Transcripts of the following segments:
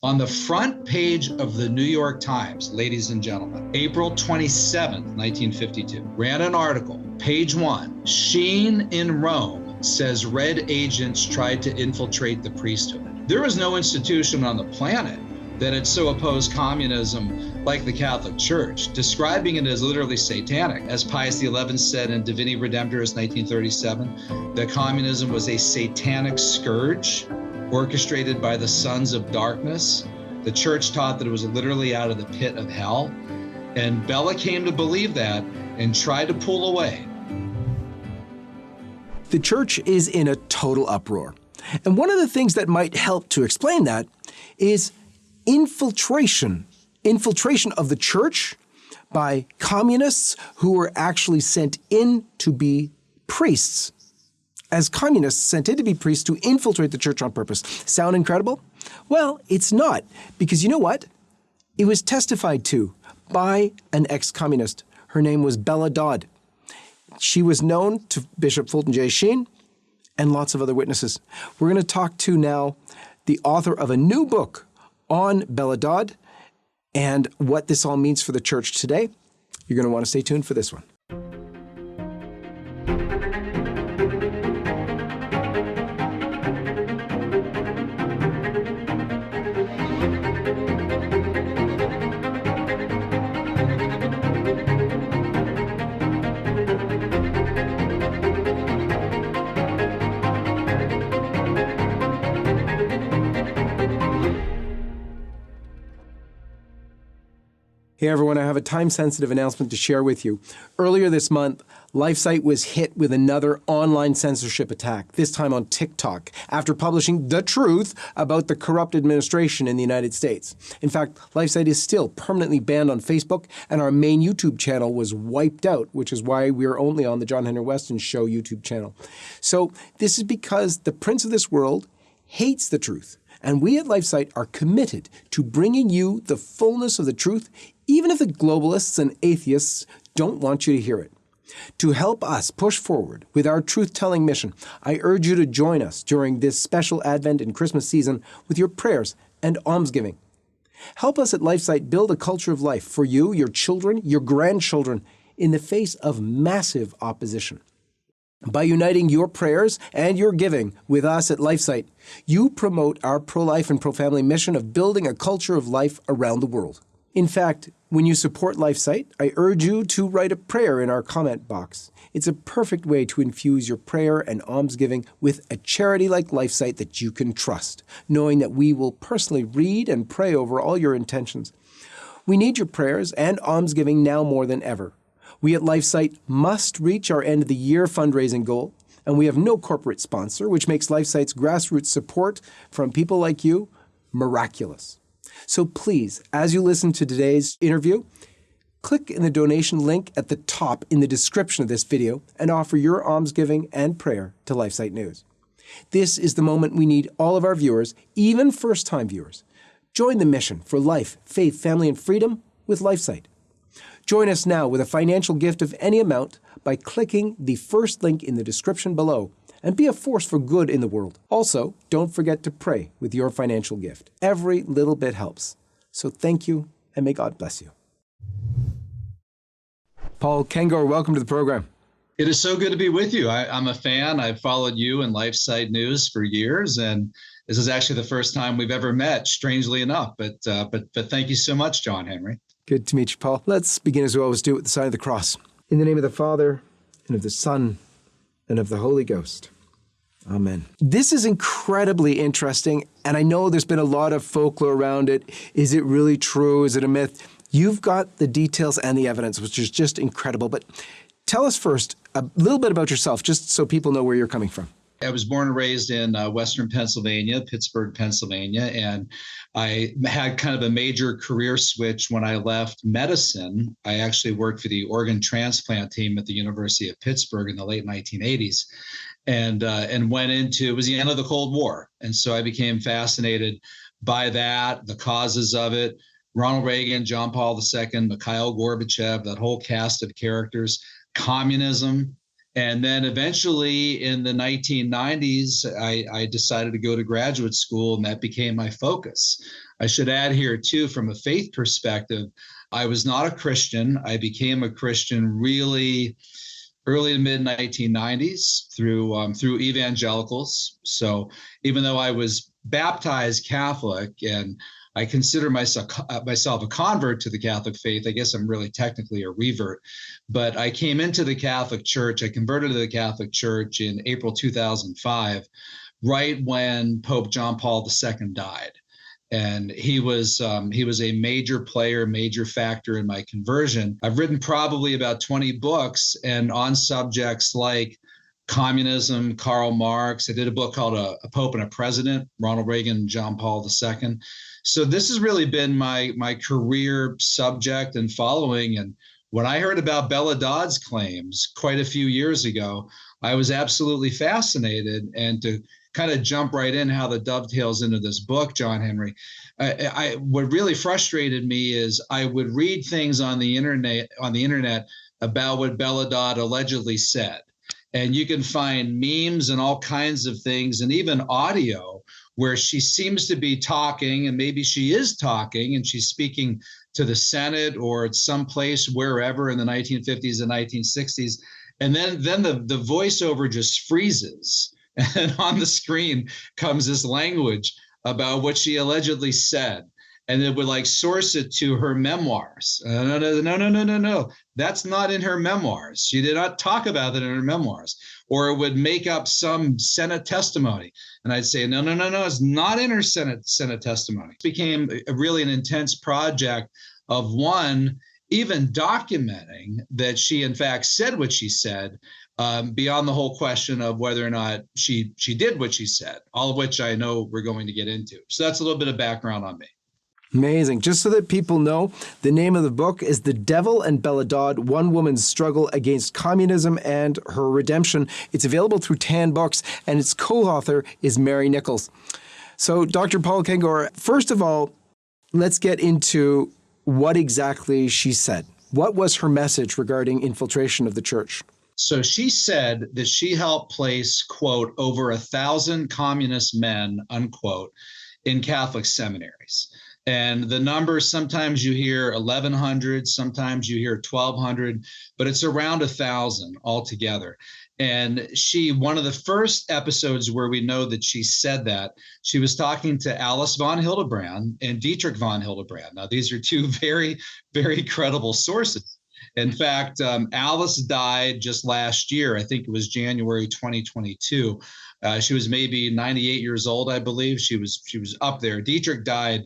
On the front page of the New York Times, ladies and gentlemen, April 27th, 1952, ran an article, page 1, Sheen in Rome says red agents tried to infiltrate the priesthood. There was no institution on the planet that had so opposed communism like the Catholic Church, describing it as literally satanic. As Pius XI said in Divini Redemptoris 1937, that communism was a satanic scourge orchestrated by the sons of darkness. The church taught that it was literally out of the pit of hell. And Bella came to believe that and tried to pull away. The church is in a total uproar. And one of the things that might help to explain that is infiltration. Infiltration of the church by communists who were actually sent in to be priests. As communists sent in to be priests to infiltrate the church on purpose. Sound incredible? Well, it's not, because you know what? It was testified to by an ex-communist. Her name was Bella Dodd. She was known to Bishop Fulton J. Sheen and lots of other witnesses. We're going to talk to now the author of a new book on Bella Dodd and what this all means for the church today. You're going to want to stay tuned for this one. Hey everyone, I have a time-sensitive announcement to share with you. Earlier this month, LifeSite was hit with another online censorship attack, this time on TikTok, after publishing the truth about the corrupt administration in the United States. In fact, LifeSite is still permanently banned on Facebook, and our main YouTube channel was wiped out, which is why we are only on the John-Henry Westen Show YouTube channel. So this is because the prince of this world hates the truth. And we at LifeSite are committed to bringing you the fullness of the truth, even if the globalists and atheists don't want you to hear it. To help us push forward with our truth-telling mission, I urge you to join us during this special Advent and Christmas season with your prayers and almsgiving. Help us at LifeSite build a culture of life for you, your children, your grandchildren, in the face of massive opposition. By uniting your prayers and your giving with us at LifeSite, you promote our pro-life and pro-family mission of building a culture of life around the world. In fact, when you support LifeSite, I urge you to write a prayer in our comment box. It's a perfect way to infuse your prayer and almsgiving with a charity like LifeSite that you can trust, knowing that we will personally read and pray over all your intentions. We need your prayers and almsgiving now more than ever. We at LifeSite must reach our end of the year fundraising goal, and we have no corporate sponsor, which makes LifeSite's grassroots support from people like you miraculous. So please, as you listen to today's interview, click in the donation link at the top in the description of this video and offer your almsgiving and prayer to LifeSite News. This is the moment we need all of our viewers, even first-time viewers. Join the mission for life, faith, family, and freedom with LifeSite. Join us now with a financial gift of any amount by clicking the first link in the description below and be a force for good in the world. Also, don't forget to pray with your financial gift. Every little bit helps. So thank you, and may God bless you. Paul Kangor, welcome to the program. It is so good to be with you. I'm a fan. I've followed you and LifeSite News for years, and this is actually the first time we've ever met, strangely enough. But thank you so much, John-Henry. Good to meet you, Paul. Let's begin as we always do at the sign of the cross. In the name of the Father, and of the Son, and of the Holy Ghost. Amen. This is incredibly interesting, and I know there's been a lot of folklore around it. Is it really true? Is it a myth? You've got the details and the evidence, which is just incredible. But tell us first a little bit about yourself, just so people know where you're coming from. I was born and raised in Western Pennsylvania, Pittsburgh, Pennsylvania, and I had kind of a major career switch when I left medicine. I actually worked for the organ transplant team at the University of Pittsburgh in the late 1980s, and went into, it was the end of the Cold War, and so I became fascinated by that, the causes of it. Ronald Reagan, John Paul II, Mikhail Gorbachev, that whole cast of characters, communism, And then eventually in the 1990s, I decided to go to graduate school, and that became my focus. I should add here, too, from a faith perspective, I was not a Christian. I became a Christian really early to mid 1990s through evangelicals. So even though I was baptized Catholic and I consider myself a convert to the Catholic faith, I guess I'm really technically a revert. But I came into the Catholic Church. I converted to the Catholic Church in April 2005, right when Pope John Paul II died. And he was a major player, major factor in my conversion. I've written probably about 20 books and on subjects like communism, Karl Marx. I did a book called A Pope and a President, Ronald Reagan, John Paul II. So this has really been my career subject and following. And when I heard about Bella Dodd's claims quite a few years ago, I was absolutely fascinated. And to kind of jump right in how that dovetails into this book, John-Henry, what really frustrated me is I would read things on the internet about what Bella Dodd allegedly said. And you can find memes and all kinds of things, and even audio where she seems to be talking, and maybe she is talking, and she's speaking to the Senate or at some place wherever in the 1950s and 1960s. And then the voiceover just freezes. And on the screen comes this language about what she allegedly said. And it would like source it to her memoirs. No. That's not in her memoirs. She did not talk about it in her memoirs. Or it would make up some Senate testimony. And I'd say, no, it's not in her Senate testimony. It became really an intense project of one, even documenting that she in fact said what she said, beyond the whole question of whether or not she did what she said, all of which I know we're going to get into. So that's a little bit of background on me. Amazing. Just so that people know, the name of the book is The Devil and Bella Dodd, One Woman's Struggle Against Communism and Her Redemption. It's available through Tan Books, and its co-author is Mary Nichols. So, Dr. Paul Kangor, first of all, let's get into what exactly she said. What was her message regarding infiltration of the church? So she said that she helped place, quote, over 1,000 communist men, unquote, in Catholic seminaries. And the numbers, sometimes you hear 1,100, sometimes you hear 1,200, but it's around 1,000 altogether. And one of the first episodes where we know that she said that, she was talking to Alice von Hildebrand and Dietrich von Hildebrand. Now, these are two very, very credible sources. In fact, Alice died just last year. I think it was January 2022. She was maybe 98 years old, I believe. She was up there. Dietrich died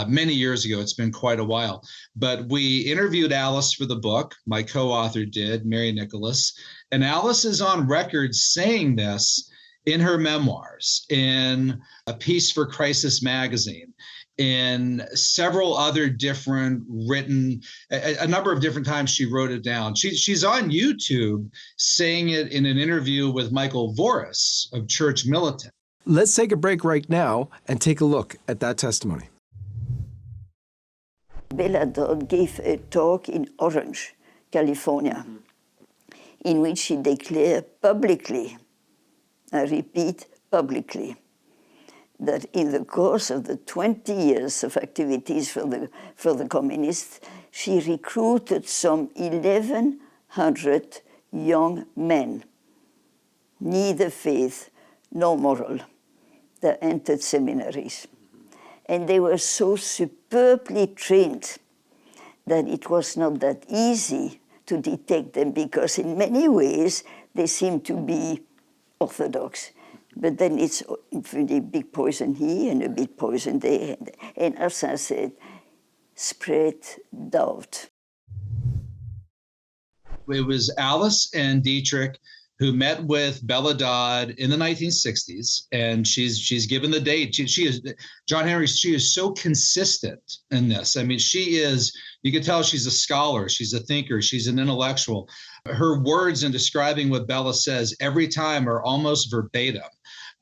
many years ago. It's been quite a while. But we interviewed Alice for the book. My co-author did, Mary Nichols. And Alice is on record saying this in her memoirs, in A Peace for Crisis magazine, in several other different written, a number of different times she wrote it down. She's on YouTube saying it in an interview with Michael Voris of Church Militant. Let's take a break right now and take a look at that testimony. Bella Dodd gave a talk in Orange, California, in which she declared publicly, I repeat, publicly, that in the course of the 20 years of activities for the communists, she recruited some 1,100 young men, neither faith nor moral, that entered seminaries. And they were so superbly trained that it was not that easy to detect them, because in many ways they seem to be orthodox. But then it's a big poison here and a big poison there. And as I said, spread doubt. It was Alice and Dietrich who met with Bella Dodd in the 1960s, and she's given the date. She is, John-Henry, she is so consistent in this. I mean, she is, you can tell she's a scholar, she's a thinker, she's an intellectual. Her words in describing what Bella says every time are almost verbatim.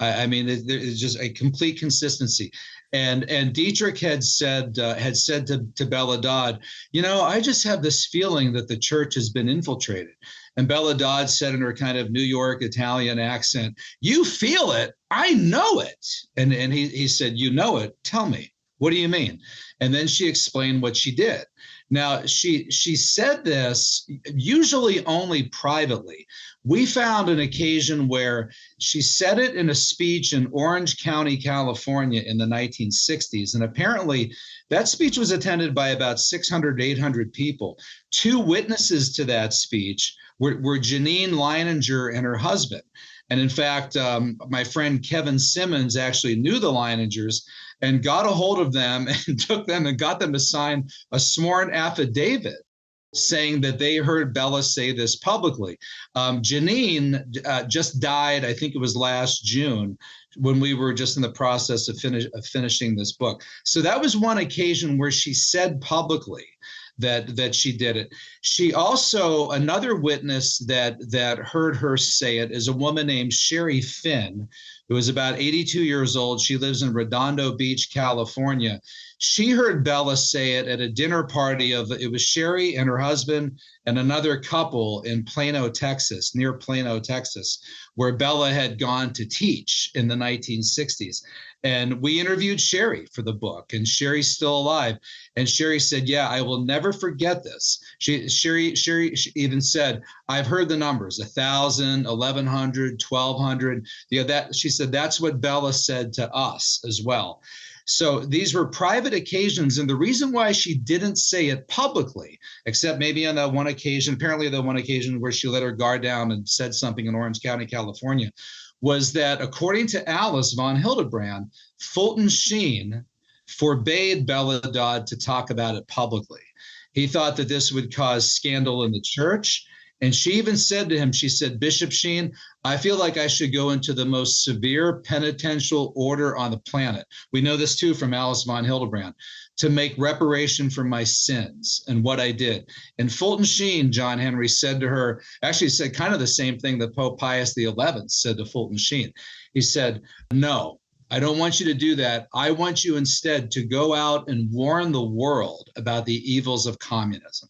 I mean, there's just a complete consistency. And Dietrich had said to Bella Dodd, I just have this feeling that the church has been infiltrated. And Bella Dodd said in her kind of New York Italian accent, "You feel it? I know it." And he said, "You know it? Tell me. What do you mean?" And then she explained what she did. Now, she said this usually only privately. We found an occasion where she said it in a speech in Orange County, California in the 1960s. And apparently that speech was attended by about 600, 800 people. Two witnesses to that speech were Janine Leininger and her husband. And in fact, my friend Kevin Simmons actually knew the Leiningers and got a hold of them and took them and got them to sign a sworn affidavit saying that they heard Bella say this publicly. Janine just died, I think it was last June, when we were just in the process of finishing this book. So that was one occasion where she said publicly that she did it. She also, another witness that heard her say it is a woman named Sherry Finn, who is about 82 years old. She lives in Redondo Beach, California. She heard Bella say it at a dinner party it was Sherry and her husband and another couple in Plano, Texas, near Plano, Texas, where Bella had gone to teach in the 1960s. And we interviewed Sherry for the book, and Sherry's still alive. And Sherry said, "Yeah, I will never forget this." Sherry even said, "I've heard the numbers, 1,000, 1,100, 1,200. She said, that's what Bella said to us as well. So these were private occasions. And the reason why she didn't say it publicly, except maybe on that one occasion, apparently the one occasion where she let her guard down and said something in Orange County, California, was that according to Alice von Hildebrand, Fulton Sheen forbade Bella Dodd to talk about it publicly. He thought that this would cause scandal in the church. And she even said to him, she said, "Bishop Sheen, I feel like I should go into the most severe penitential order on the planet." We know this too from Alice von Hildebrand, "to make reparation for my sins and what I did." And Fulton Sheen, John Henry, said to her, actually said kind of the same thing that Pope Pius XI said to Fulton Sheen. He said, "No, I don't want you to do that. I want you instead to go out and warn the world about the evils of communism.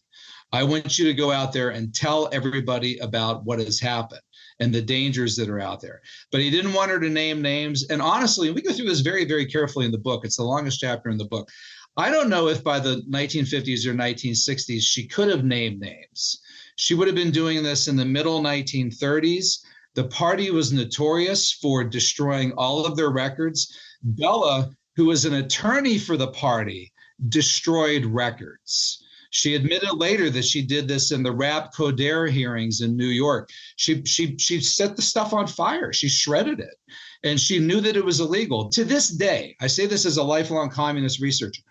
I want you to go out there and tell everybody about what has happened and the dangers that are out there." But he didn't want her to name names. And honestly, we go through this very, very carefully in the book. It's the longest chapter in the book. I don't know if by the 1950s or 1960s, she could have named names. She would have been doing this in the middle 1930s. The party was notorious for destroying all of their records. Bella, who was an attorney for the party, destroyed records. She admitted later that she did this in the Rap Coder hearings in New York. She set the stuff on fire. She shredded it. And she knew that it was illegal. To this day, I say this as a lifelong communist researcher,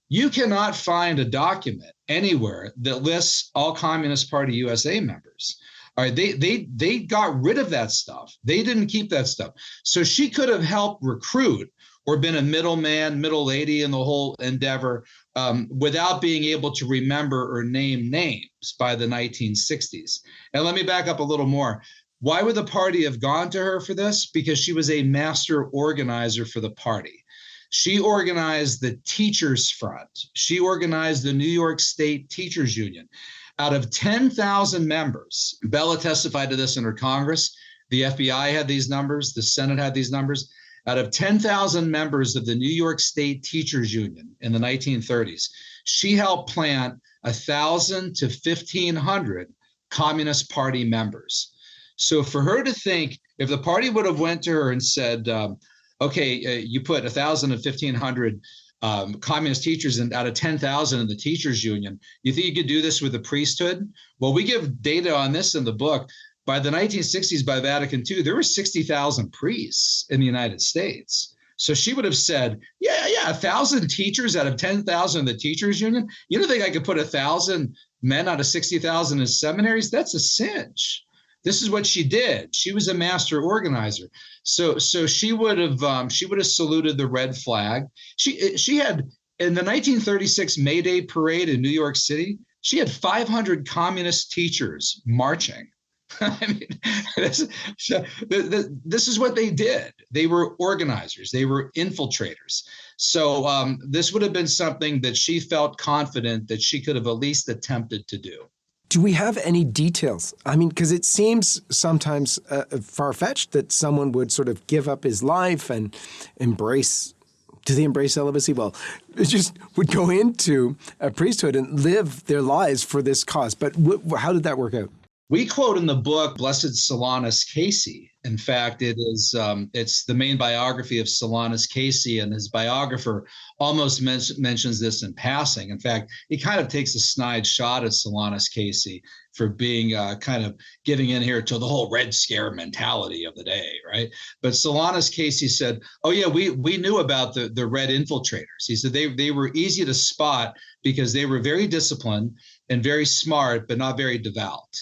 you cannot find a document anywhere that lists all Communist Party USA members. All right, they got rid of that stuff. They didn't keep that stuff. So she could have helped recruit or been a middleman, middle lady in the whole endeavor without being able to remember or name names by the 1960s. And let me back up a little more. Why would the party have gone to her for this? Because she was a master organizer for the party. She organized the Teachers Front. She organized the New York State Teachers Union. Out of 10,000 members, Bella testified to this in her Congress. The FBI had these numbers. The Senate had these numbers. Out of 10,000 members of the New York State Teachers Union in the 1930s, she helped plant 1,000 to 1,500 Communist Party members. So for her to think, if the party would have went to her and said, okay, you put 1,000 to 1,500 communist teachers and out of 10,000 in the teachers union, you think you could do this with the priesthood? Well, we give data on this in the book. By the 1960s, by Vatican II, there were 60,000 priests in the United States. So she would have said, yeah, 1,000 teachers out of 10,000 in the teachers union. You don't think I could put 1,000 men out of 60,000 in seminaries? That's a cinch. This is what she did. She was a master organizer. So she would have saluted the red flag. She had, in the 1936 May Day parade in New York City, she had 500 communist teachers marching I mean, this is what they did. They were organizers. They were infiltrators. So this would have been something that she felt confident that she could have at least attempted to do. Do we have any details? I mean, because it seems sometimes far-fetched that someone would sort of give up his life and embrace. Do they embrace celibacy? Well, it just would go into a priesthood and live their lives for this cause. But how did that work out? We quote in the book Blessed Solanus Casey. In fact, it's the main biography of Solanus Casey, and his biographer almost mentions this in passing. In fact, he kind of takes a snide shot at Solanus Casey for being kind of giving in here to the whole Red Scare mentality of the day, right? But Solanus Casey said, "Oh yeah, we knew about the Red infiltrators." He said they were easy to spot because they were very disciplined and very smart, but not very devout.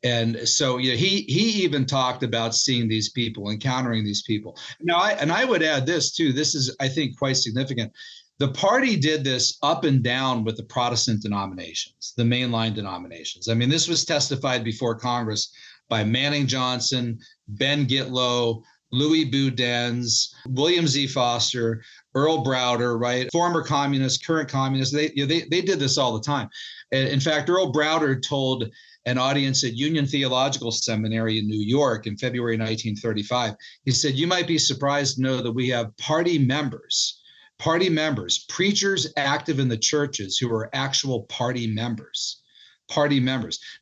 And so he even talked about seeing these people, encountering these people. Now, I would add this too. This is, I think, quite significant. The party did this up and down with the Protestant denominations, the mainline denominations. I mean, this was testified before Congress by Manning Johnson, Ben Gitlow, Louis Boudens, William Z. Foster, Earl Browder, right? Former communists, current communists. They did this all the time. In fact, Earl Browder told an audience at Union Theological Seminary in New York in February 1935. He said, "You might be surprised to know that we have party members, preachers active in the churches who are actual party members.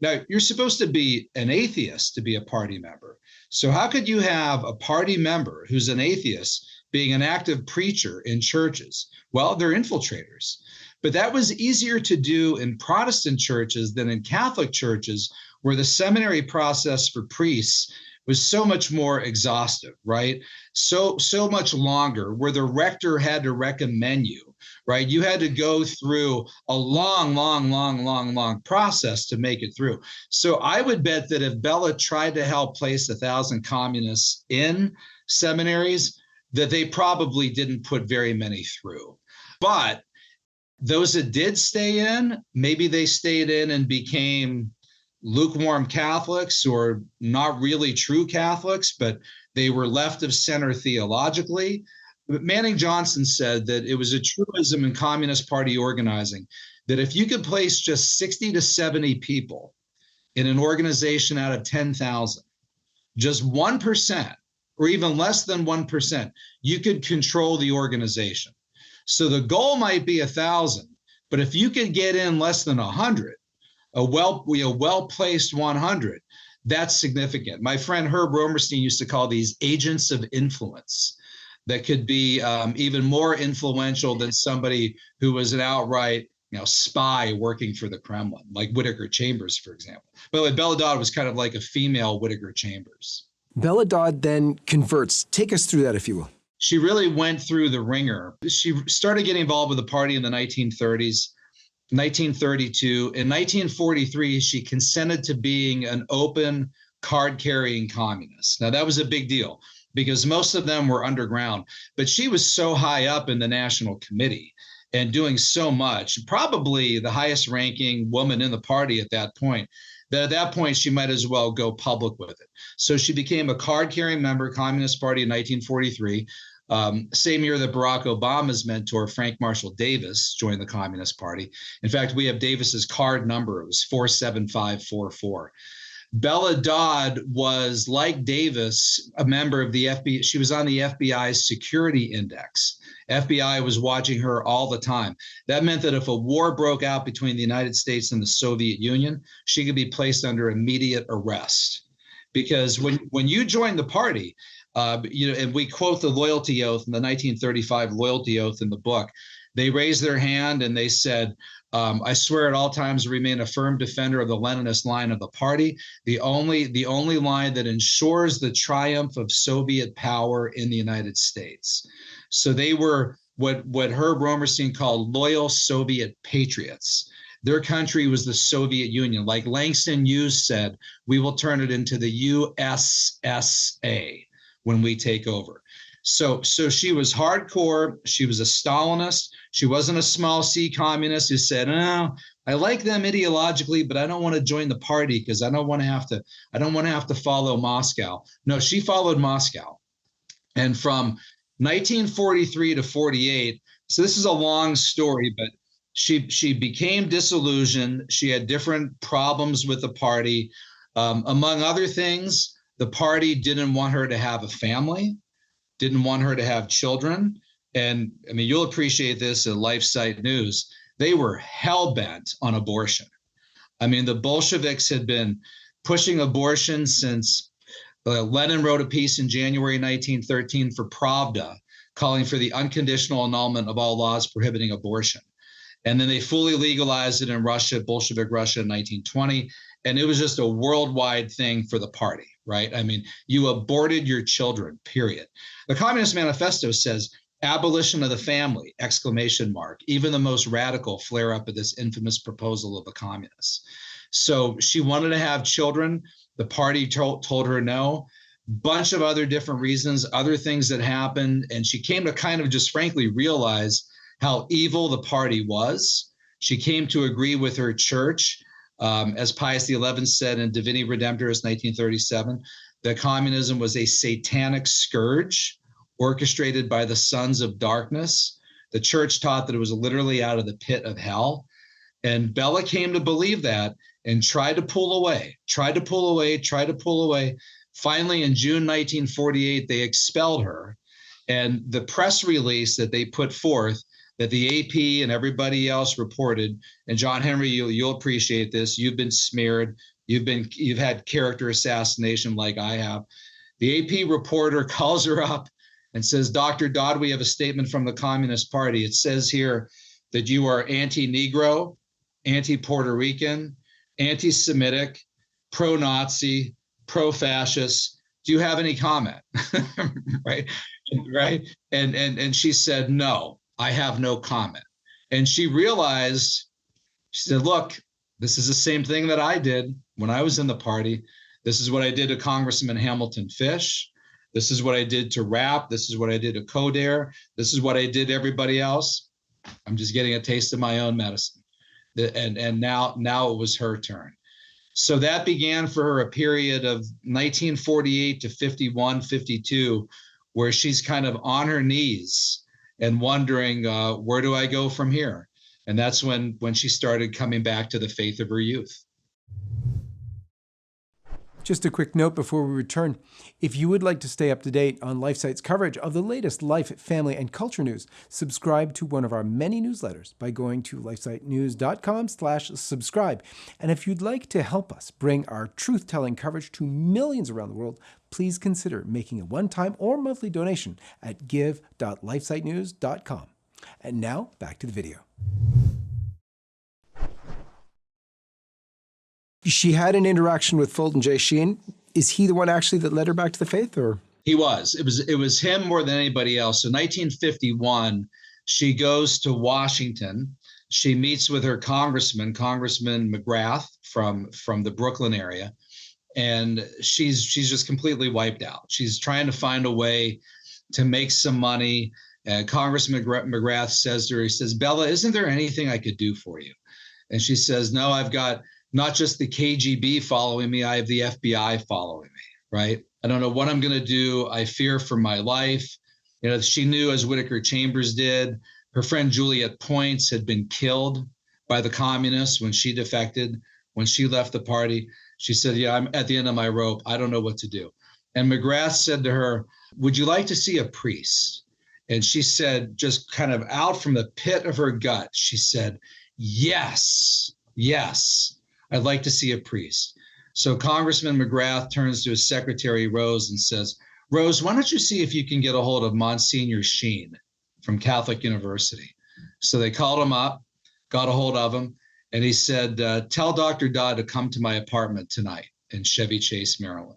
Now, you're supposed to be an atheist to be a party member. So how could you have a party member who's an atheist being an active preacher in churches? Well, they're infiltrators. But that was easier to do in Protestant churches than in Catholic churches, where the seminary process for priests was so much more exhaustive, right? So much longer, where the rector had to recommend you, right? You had to go through a long process to make it through. So I would bet that if Bella tried to help place 1,000 communists in seminaries, that they probably didn't put very many through. But those that did stay in, maybe they stayed in and became lukewarm Catholics or not really true Catholics, but they were left of center theologically. But Manning Johnson said that it was a truism in Communist Party organizing that if you could place just 60 to 70 people in an organization out of 10,000, just 1% or even less than 1%, you could control the organization. So the goal might be 1,000, but if you could get in less than 100, a well-placed 100, that's significant. My friend Herb Romerstein used to call these agents of influence that could be even more influential than somebody who was an outright spy working for the Kremlin, like Whittaker Chambers, for example. By the way, Bella Dodd was kind of like a female Whittaker Chambers. Bella Dodd then converts. Take us through that, if you will. She really went through the ringer. She started getting involved with the party in the 1930s, 1932. In 1943, she consented to being an open card-carrying communist. Now, that was a big deal because most of them were underground, but she was so high up in the National Committee and doing so much, probably the highest ranking woman in the party at that point, that at that point she might as well go public with it. So she became a card-carrying member of Communist Party in 1943. Same year that Barack Obama's mentor, Frank Marshall Davis, joined the Communist Party. In fact, we have Davis's card number. It was 47544. Bella Dodd was, like Davis, a member of the FBI. She was on the FBI's security index. FBI was watching her all the time. That meant that if a war broke out between the United States and the Soviet Union, she could be placed under immediate arrest. Because when you join the party, and we quote the loyalty oath in the 1935 loyalty oath in the book, they raised their hand and they said, I swear at all times to remain a firm defender of the Leninist line of the party, the only line that ensures the triumph of Soviet power in the United States. So they were what Herb Romerstein called loyal Soviet patriots. Their country was the Soviet Union. Like Langston Hughes said, we will turn it into the USSA when we take over. So she was hardcore. She was a Stalinist. She wasn't a small C communist who said, "Oh, I like them ideologically, but I don't want to join the party because I don't want to have to follow Moscow." No, she followed Moscow. And from 1943 to 48, so this is a long story, but she became disillusioned. She had different problems with the party. Among other things, the party didn't want her to have a family, didn't want her to have children. And I mean, you'll appreciate this at LifeSite News. They were hell-bent on abortion. I mean, the Bolsheviks had been pushing abortion since Lenin wrote a piece in January 1913 for Pravda, calling for the unconditional annulment of all laws prohibiting abortion. And then they fully legalized it in Russia, Bolshevik Russia in 1920. And it was just a worldwide thing for the party, right? I mean, you aborted your children, period. The Communist Manifesto says abolition of the family, exclamation mark. Even the most radical flare up at this infamous proposal of the communists. So she wanted to have children. The party told her no. Bunch of other different reasons, other things that happened. And she came to kind of just frankly realize how evil the party was. She came to agree with her church. As Pius XI said in Divini Redemptoris 1937, that communism was a satanic scourge orchestrated by the sons of darkness. The church taught that it was literally out of the pit of hell. And Bella came to believe that and tried to pull away. Finally, in June 1948, they expelled her. And the press release that they put forth, that the AP and everybody else reported, and John Henry, you'll appreciate this. You've been smeared. You've had character assassination like I have. The AP reporter calls her up and says, "Dr. Dodd, we have a statement from the Communist Party. It says here that you are anti-Negro, anti-Puerto Rican, anti-Semitic, pro-Nazi, pro-fascist. Do you have any comment?" Right. And she said, "No, I have no comment." And she realized, she said, "Look, this is the same thing that I did when I was in the party. This is what I did to Congressman Hamilton Fish. This is what I did to Rapp. This is what I did to Coder. This is what I did to everybody else. I'm just getting a taste of my own medicine." And now it was her turn. So that began for her a period of 1948 to 51, 52, where she's kind of on her knees and wondering, where do I go from here? And that's when she started coming back to the faith of her youth. Just a quick note before we return. If you would like to stay up to date on LifeSite's coverage of the latest life, family, and culture news, subscribe to one of our many newsletters by going to lifesitenews.com/subscribe. And if you'd like to help us bring our truth-telling coverage to millions around the world, please consider making a one-time or monthly donation at give.lifesitenews.com. And now, back to the video. She had an interaction with Fulton J. Sheen. Is he the one actually that led her back to the faith, or? He was. It was him more than anybody else. So 1951, she goes to Washington. She meets with her Congressman McGrath from the Brooklyn area, and she's just completely wiped out. She's trying to find a way to make some money. And Congressman McGrath says to her, he says, "Bella, isn't there anything I could do for you?" And she says, "No, I've got not just the KGB following me, I have the FBI following me," right? "I don't know what I'm going to do. I fear for my life." You know, she knew, as Whittaker Chambers did, her friend Juliet Points had been killed by the communists when she defected, when she left the party. She said, "Yeah, I'm at the end of my rope. I don't know what to do." And McGrath said to her, "Would you like to see a priest?" And she said, just kind of out from the pit of her gut, she said, "Yes, yes. I'd like to see a priest." So Congressman McGrath turns to his secretary, Rose, and says, "Rose, why don't you see if you can get a hold of Monsignor Sheen from Catholic University?" So they called him up, got a hold of him, and he said, "Tell Dr. Dodd to come to my apartment tonight in Chevy Chase, Maryland."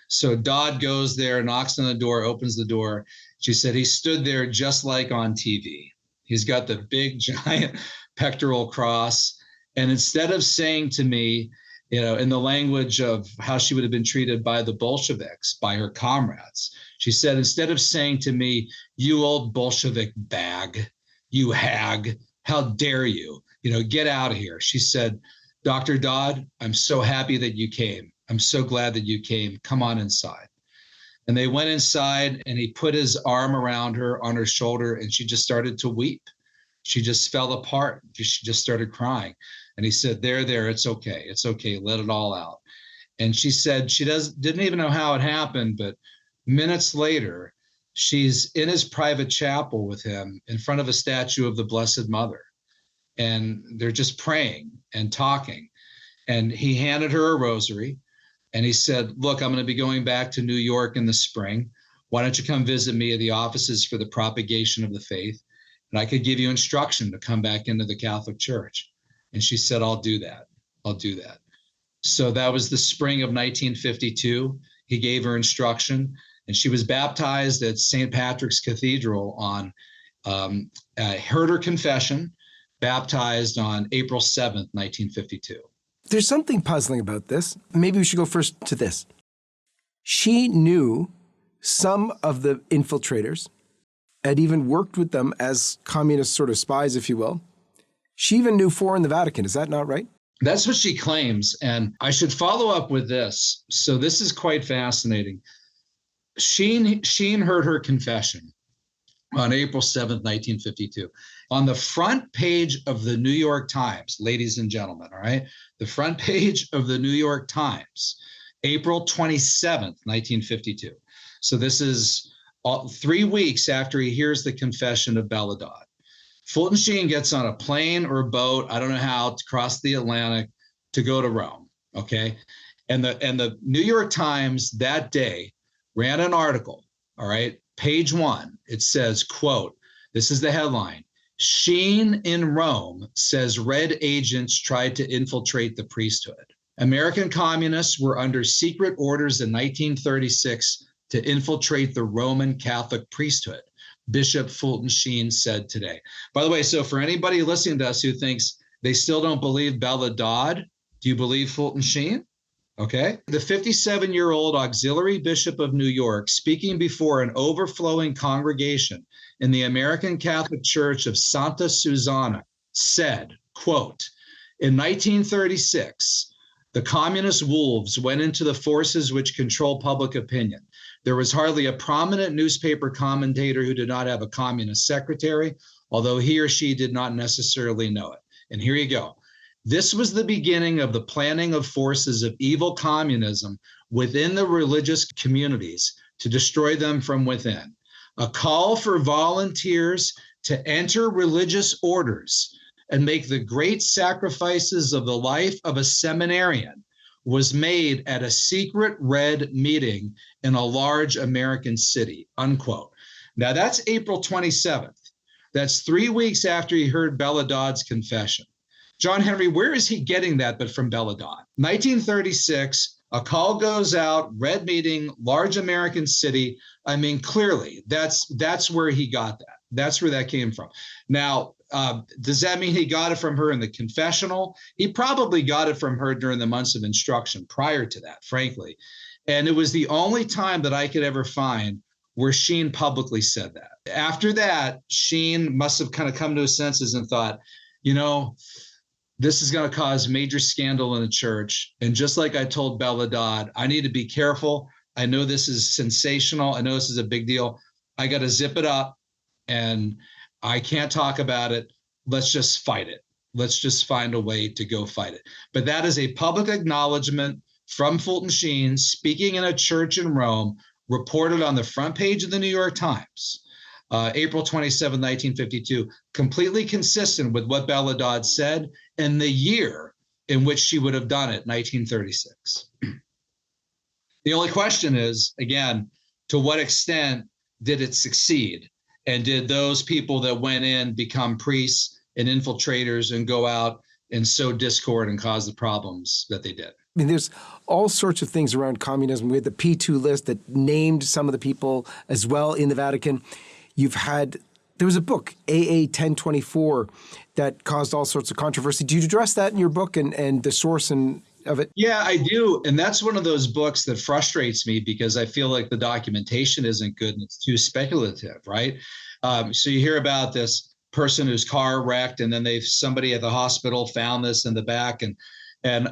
So Dodd goes there, knocks on the door, opens the door. She said he stood there just like on TV. He's got the big, giant pectoral cross. And instead of saying to me, you know, in the language of how she would have been treated by the Bolsheviks, by her comrades, she said, instead of saying to me, "You old Bolshevik bag," "You hag, how dare you? Get out of here." She said, "Dr. Dodd, I'm so happy that you came. I'm so glad that you came. Come on inside." And they went inside and he put his arm around her on her shoulder and she just started to weep. She just fell apart. She just started crying. And he said, there, it's okay. It's okay. Let it all out. And she said she didn't even know how it happened, but minutes later, she's in his private chapel with him in front of a statue of the Blessed Mother. And they're just praying and talking. And he handed her a rosary. And he said, "Look, I'm going to be going back to New York in the spring. Why don't you come visit me at the offices for the propagation of the faith? And I could give you instruction to come back into the Catholic Church." And she said, "I'll do that. I'll do that." So that was the spring of 1952. He gave her instruction, and she was baptized at St. Patrick's Cathedral heard her confession, baptized on April 7th, 1952. There's something puzzling about this. Maybe we should go first to this. She knew some of the infiltrators, had even worked with them as communist sort of spies, if you will. She even knew 4 in the Vatican. Is that not right? That's what she claims. And I should follow up with this. So this is quite fascinating. Sheen heard her confession on April 7th, 1952. On the front page of the New York Times, ladies and gentlemen, all right? The front page of the New York Times, April 27th, 1952. So this is 3 weeks after he hears the confession of Bella Dodd. Fulton Sheen gets on a plane or a boat, I don't know how, to cross the Atlantic to go to Rome, okay? And the New York Times that day ran an article, all right? Page 1, it says, quote, this is the headline, "Sheen in Rome says red agents tried to infiltrate the priesthood. American communists were under secret orders in 1936 to infiltrate the Roman Catholic priesthood," Bishop Fulton Sheen said today. By the way, so for anybody listening to us who thinks they still don't believe Bella Dodd, do you believe Fulton Sheen? Okay. The 57-year-old auxiliary bishop of New York, speaking before an overflowing congregation in the American Catholic Church of Santa Susana, said, quote, "In 1936, the communist wolves went into the forces which control public opinion. There was hardly a prominent newspaper commentator who did not have a communist secretary, although he or she did not necessarily know it." And here you go. "This was the beginning of the planning of forces of evil communism within the religious communities to destroy them from within. A call for volunteers to enter religious orders and make the great sacrifices of the life of a seminarian was made at a secret red meeting in a large American city," unquote. Now that's April 27th. That's 3 weeks after he heard Bella Dodd's confession. John-Henry, where is he getting that but from Bella Dodd? 1936, a call goes out, red meeting, large American city. I mean, clearly, that's where he got that. That's where that came from. Now, does that mean he got it from her in the confessional? He probably got it from her during the months of instruction prior to that, frankly. And it was the only time that I could ever find where Sheen publicly said that. After that, Sheen must have kind of come to his senses and thought, this is going to cause major scandal in the church. And just like I told Bella Dodd, I need to be careful. I know this is sensational. I know this is a big deal. I got to zip it up and I can't talk about it. Let's just fight it. Let's just find a way to go fight it. But that is a public acknowledgement from Fulton Sheen speaking in a church in Rome, reported on the front page of the New York Times, April 27, 1952, completely consistent with what Bella Dodd said and the year in which she would have done it, 1936. The only question is, again, to what extent did it succeed? And did those people that went in become priests and infiltrators and go out and sow discord and cause the problems that they did? I mean, there's all sorts of things around communism. We had the P2 list that named some of the people as well in the Vatican. There was a book, AA 1024, that caused all sorts of controversy. Do you address that in your book and the source of it? Yeah, I do. And that's one of those books that frustrates me because I feel like the documentation isn't good and it's too speculative, right? So you hear about this person whose car wrecked, and then somebody at the hospital found this in the back, and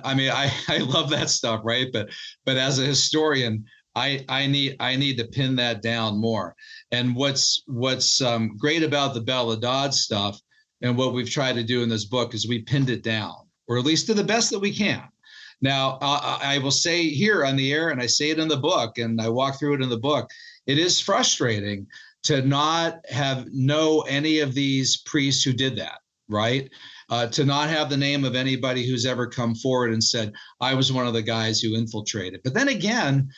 I mean, I love that stuff, right? But as a historian, I need to pin that down more. And what's great about the Bella Dodd stuff, and what we've tried to do in this book, is we pinned it down, or at least to the best that we can. Now, I will say here on the air, and I say it in the book, and I walk through it in the book, it is frustrating to not know any of these priests who did that, right? To not have the name of anybody who's ever come forward and said, I was one of the guys who infiltrated. But then again,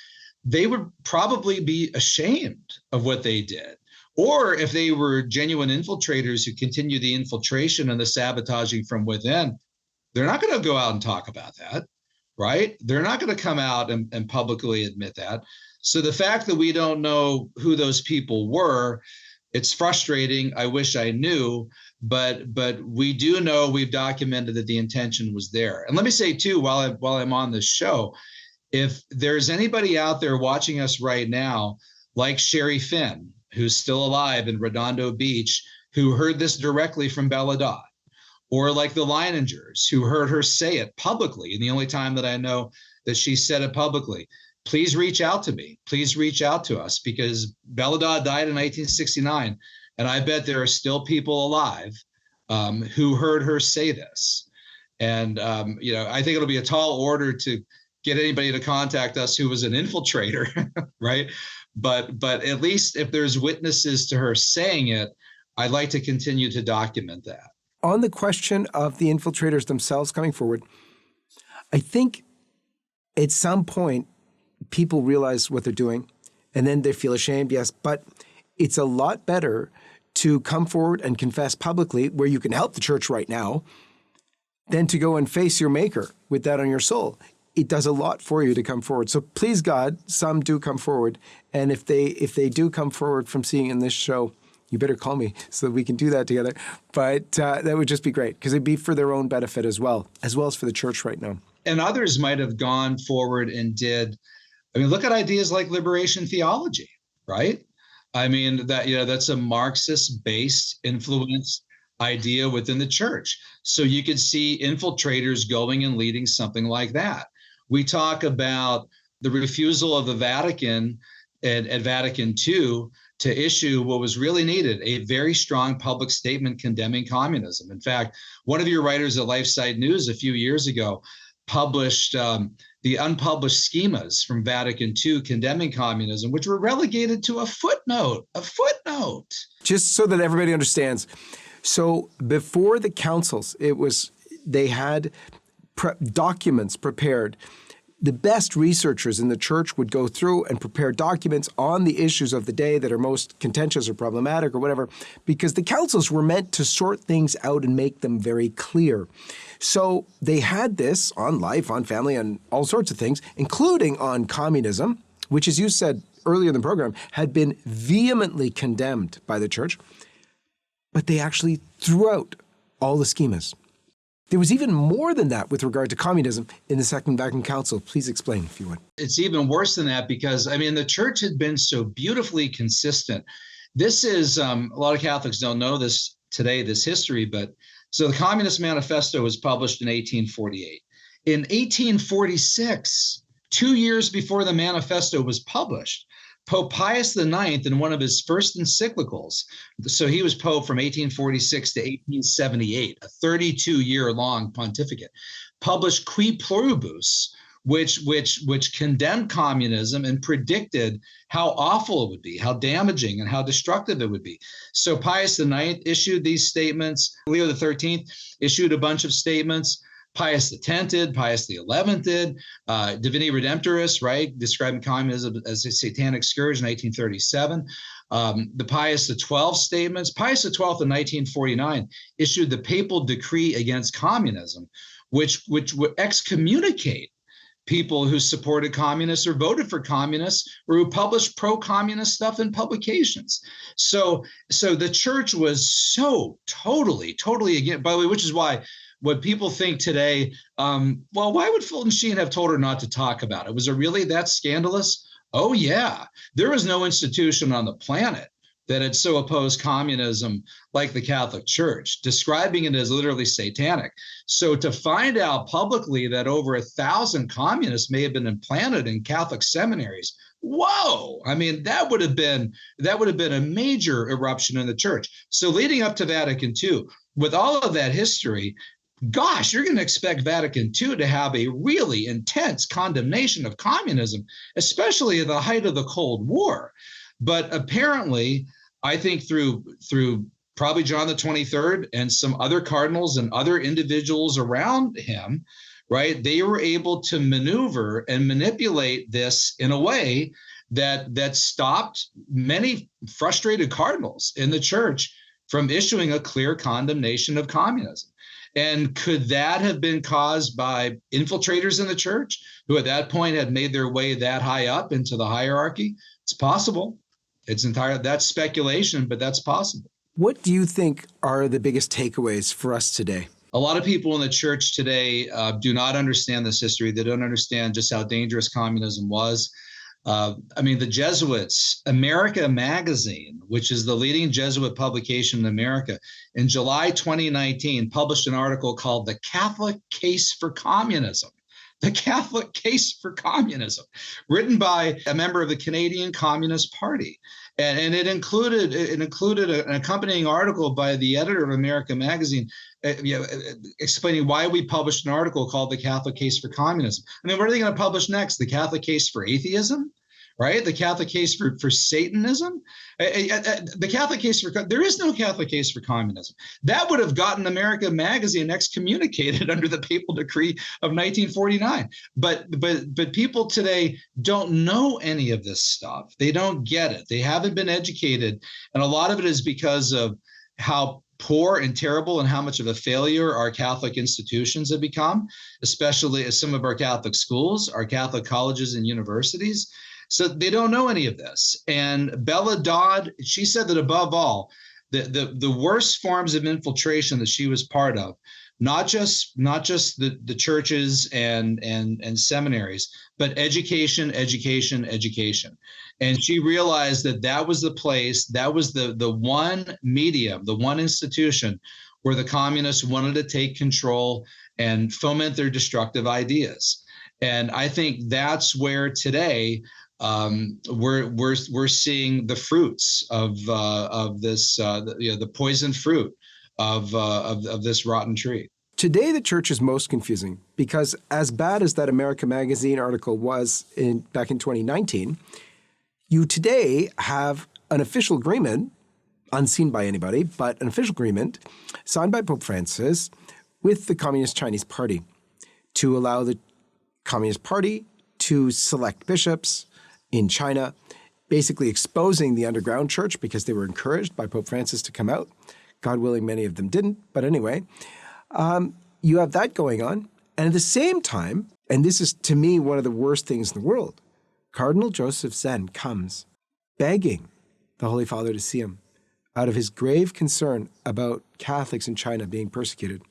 they would probably be ashamed of what they did. Or if they were genuine infiltrators who continue the infiltration and the sabotaging from within, they're not going to go out and talk about that, right? They're not going to come out and publicly admit that. So the fact that we don't know who those people were, it's frustrating. I wish I knew, but we do know, we've documented that the intention was there. And let me say too, while I'm on this show, if there's anybody out there watching us right now, like Sherry Finn, who's still alive in Redondo Beach, who heard this directly from Bella Dodd, or like the Leiningers, who heard her say it publicly, and the only time that I know that she said it publicly, please reach out to me. Please reach out to us, because Bella Dodd died in 1969, and I bet there are still people alive who heard her say this. And I think it'll be a tall order to get anybody to contact us who was an infiltrator, right? But at least if there's witnesses to her saying it, I'd like to continue to document that. On the question of the infiltrators themselves coming forward, I think at some point people realize what they're doing, and then they feel ashamed, yes, but it's a lot better to come forward and confess publicly, where you can help the church right now, than to go and face your maker with that on your soul. It does a lot for you to come forward. So please God, some do come forward. And if they do come forward from seeing in this show, you better call me so that we can do that together. But that would just be great, because it'd be for their own benefit as well as for the church right now. And others might have gone forward and look at ideas like liberation theology, right? I mean, that's a Marxist-based influence idea within the church. So you could see infiltrators going and leading something like that. We talk about the refusal of the Vatican at Vatican II to issue what was really needed, a very strong public statement condemning communism. In fact, one of your writers at LifeSite News a few years ago published the unpublished schemas from Vatican II condemning communism, which were relegated to a footnote. Just so that everybody understands. So before the councils, they had documents prepared. The best researchers in the church would go through and prepare documents on the issues of the day that are most contentious or problematic or whatever, because the councils were meant to sort things out and make them very clear. So they had this on life, on family, on all sorts of things, including on communism, which, as you said earlier in the program, had been vehemently condemned by the church. But they actually threw out all the schemas. There was even more than that with regard to communism in the Second Vatican Council. Please explain, if you would. It's even worse than that, because, the church had been so beautifully consistent. This is, a lot of Catholics don't know this today, this history, but so the Communist Manifesto was published in 1848. In 1846, 2 years before the manifesto was published, Pope Pius IX, in one of his first encyclicals, so he was Pope from 1846 to 1878, a 32-year-long pontificate, published Qui Pluribus, which condemned communism and predicted how awful it would be, how damaging and how destructive it would be. So Pius IX issued these statements. Leo XIII issued a bunch of statements. Pius X did, Pius XI did, Divini Redemptoris, right, describing communism as a satanic scourge in 1937. The Pius XII statements. Pius XII in 1949 issued the papal decree against communism, which would excommunicate people who supported communists or voted for communists or who published pro-communist stuff in publications. So the church was so totally against, by the way, which is why what people think today, why would Fulton Sheen have told her not to talk about it? Was it really that scandalous? Oh, yeah. There was no institution on the planet that had so opposed communism like the Catholic Church, describing it as literally satanic. So to find out publicly that over 1,000 communists may have been implanted in Catholic seminaries, whoa! I mean, that would have been a major eruption in the church. So leading up to Vatican II, with all of that history, gosh, you're going to expect Vatican II to have a really intense condemnation of communism, especially at the height of the Cold War. But apparently, I think through probably John the 23rd and some other cardinals and other individuals around him, right, they were able to maneuver and manipulate this in a way that stopped many frustrated cardinals in the church from issuing a clear condemnation of communism. And could that have been caused by infiltrators in the church who at that point had made their way that high up into the hierarchy? It's possible. That's speculation, but that's possible. What do you think are the biggest takeaways for us today? A lot of people in the church today do not understand this history. They don't understand just how dangerous communism was. The Jesuits, America Magazine, which is the leading Jesuit publication in America, in July 2019 published an article called "The Catholic Case for Communism." The Catholic Case for Communism, written by a member of the Canadian Communist Party. And it included an accompanying article by the editor of America Magazine, explaining why we published an article called "The Catholic Case for Communism." I mean, what are they going to publish next? The Catholic Case for Atheism? Right? The Catholic case for Satanism? The Catholic case there is no Catholic case for communism. That would have gotten America Magazine excommunicated under the papal decree of 1949. But people today don't know any of this stuff. They don't get it. They haven't been educated. And a lot of it is because of how poor and terrible and how much of a failure our Catholic institutions have become, especially as some of our Catholic schools, our Catholic colleges and universities. So they don't know any of this. And Bella Dodd, she said that above all, the worst forms of infiltration that she was part of, not just the churches and seminaries, but education. And she realized that was the place, that was the one medium, the one institution where the communists wanted to take control and foment their destructive ideas. And I think that's where today we're seeing the fruits of this, the poison fruit of this rotten tree. Today, the church is most confusing because as bad as that America Magazine article was back in 2019, you today have an official agreement, unseen by anybody, but an official agreement signed by Pope Francis with the Communist Chinese Party to allow the Communist Party to select bishops in China, basically exposing the underground church because they were encouraged by Pope Francis to come out. God willing, many of them didn't. But anyway, you have that going on. And at the same time, and this is to me one of the worst things in the world, Cardinal Joseph Zen comes begging the Holy Father to see him out of his grave concern about Catholics in China being persecuted.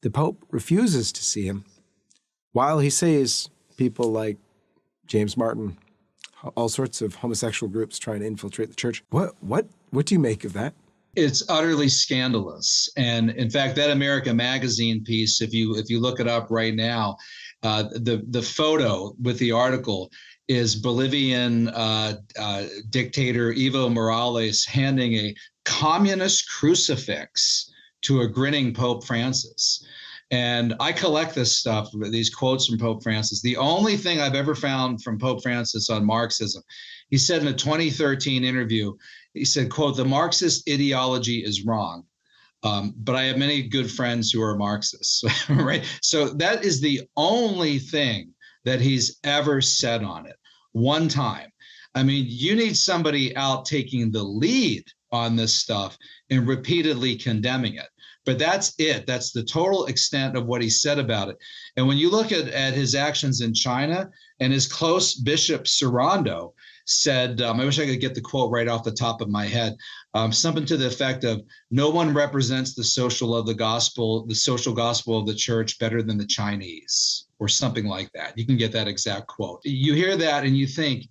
The Pope refuses to see him while he sees people like James Martin, all sorts of homosexual groups trying to infiltrate the church. What do you make of that? It's utterly scandalous. And in fact, that America Magazine piece, if you look it up right now, the photo with the article is Bolivian dictator Evo Morales handing a communist crucifix to a grinning Pope Francis. And I collect this stuff, these quotes from Pope Francis. The only thing I've ever found from Pope Francis on Marxism, he said in a 2013 interview, he said, quote, "The Marxist ideology is wrong. But I have many good friends who are Marxists," right? So that is the only thing that he's ever said on it, one time. I mean, you need somebody out taking the lead on this stuff and repeatedly condemning it. But that's it. That's the total extent of what he said about it. And when you look at his actions in China, and his close Bishop Serrando said, I wish I could get the quote right off the top of my head, something to the effect of, "No one represents the social gospel of the church better than the Chinese," or something like that. You can get that exact quote. You hear that and you think,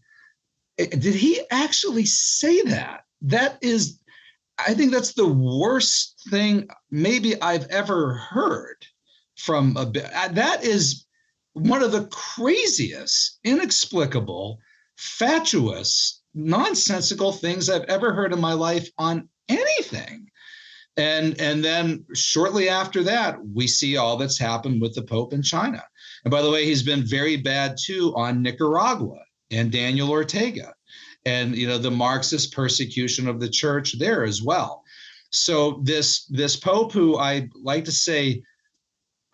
did he actually say that? I think that's the worst thing maybe I've ever heard from that is one of the craziest, inexplicable, fatuous, nonsensical things I've ever heard in my life on anything. And then shortly after that, we see all that's happened with the Pope in China. And by the way, he's been very bad too on Nicaragua and Daniel Ortega, and the Marxist persecution of the church there as well. So this Pope, who I like to say,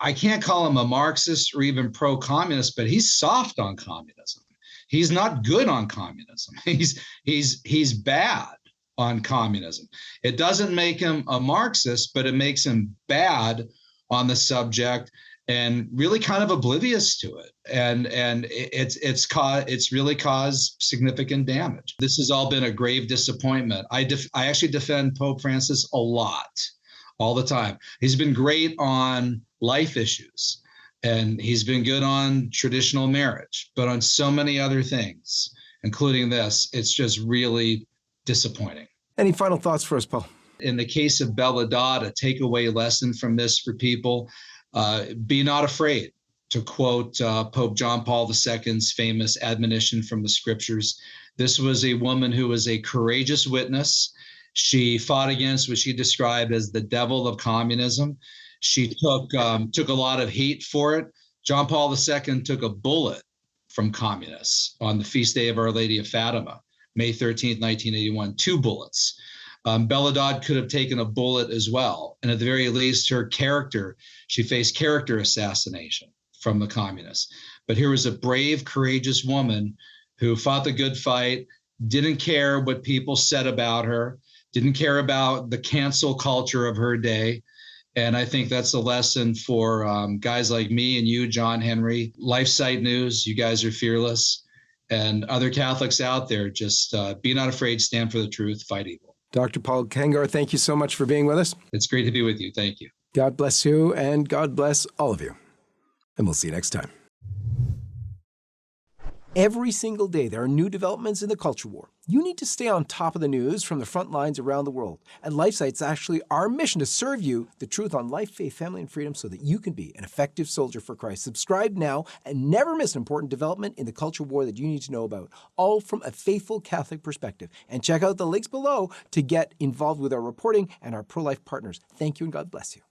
I can't call him a Marxist or even pro-communist, but he's soft on communism. He's not good on communism. He's bad on communism. It doesn't make him a Marxist, but it makes him bad on the subject and really kind of oblivious to it. And it's really caused significant damage. This has all been a grave disappointment. I actually defend Pope Francis a lot, all the time. He's been great on life issues, and he's been good on traditional marriage, but on so many other things, including this, it's just really disappointing. Any final thoughts for us, Paul? In the case of Bella Dodd, a takeaway lesson from this for people, be not afraid, to quote Pope John Paul II's famous admonition from the scriptures. This was a woman who was a courageous witness. She fought against what she described as the devil of communism. She took a lot of heat for it. John Paul II took a bullet from communists on the feast day of Our Lady of Fatima, May 13th, 1981, 2 bullets. Bella Dodd could have taken a bullet as well. And at the very least, she faced character assassination from the communists. But here was a brave, courageous woman who fought the good fight, didn't care what people said about her, didn't care about the cancel culture of her day. And I think that's a lesson for guys like me and you, John Henry, LifeSite News. You guys are fearless. And other Catholics out there, just be not afraid, stand for the truth, fight evil. Dr. Paul Kangor, thank you so much for being with us. It's great to be with you. Thank you. God bless you, and God bless all of you. And we'll see you next time. Every single day, there are new developments in the culture war. You need to stay on top of the news from the front lines around the world. At LifeSite, it's actually our mission to serve you the truth on life, faith, family, and freedom so that you can be an effective soldier for Christ. Subscribe now and never miss an important development in the culture war that you need to know about, all from a faithful Catholic perspective. And check out the links below to get involved with our reporting and our pro-life partners. Thank you, and God bless you.